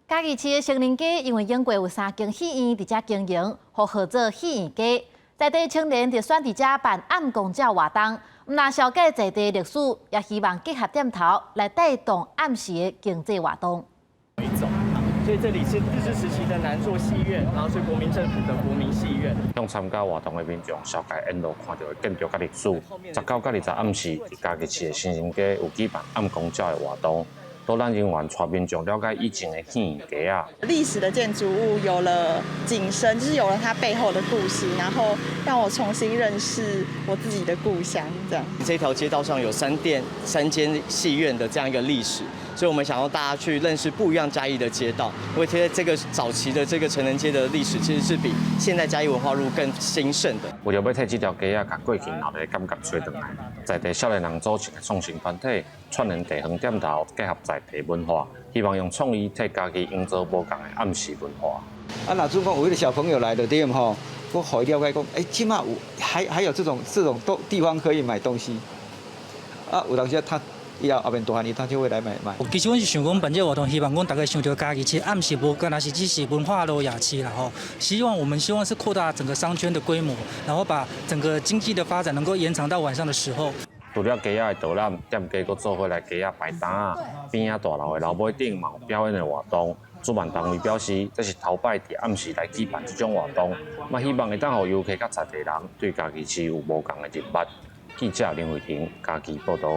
嘉义市的成人街因为永过有3间戏院伫遮经营，互号做戏院街。在地青年就选伫遮办暗公教活动，毋但了解在地历史，也希望结合点头来带动暗时的经济活动。所以这里是日治时期的南座戏院，然后是国民政府的国民戏院。向参加活动的民众了解沿路看到的建筑甲历史。19到20暗时，伫嘉义市的成人街有举办暗公教的活动。都让人员带民众了解以前的戏院街啊，历史的建筑物有了景深，就是有了它背后的故事，然后让我重新认识我自己的故乡。这条街道上有3间戏院的这样一个历史，所以我们想要大家去认识不一样嘉义的街道。因为这个早期的这个成人街的历史，其实是比现在嘉义文化路更兴盛的。为了要替这条街啊，把过去闹的感觉吹回来，在地少年人组成的创新团体，串联地方点头，结合在地文化，希望用创意替家己营造无同的暗时文化。啊，那如果有一个小朋友来的店吼，我好了解讲，起码还有这种地方可以买东西。啊，有当时他要后面大汉他就会来买。其实我是想讲办这活动，希望讲大家想到嘉义市暗时无干那是只是文化路夜市啦吼，希望是扩大整个商圈的规模，然后把整个经济的发展能够延长到晚上的时候。除了街仔的导览，店家阁做伙来街仔摆摊啊，边仔大楼的楼尾顶嘛有表演的活动。主办单位表示，这是头摆伫暗时来举办这种活动，希望会当互游客甲在地人对嘉义市有无同的认捌。记者林伟霆，嘉义报道。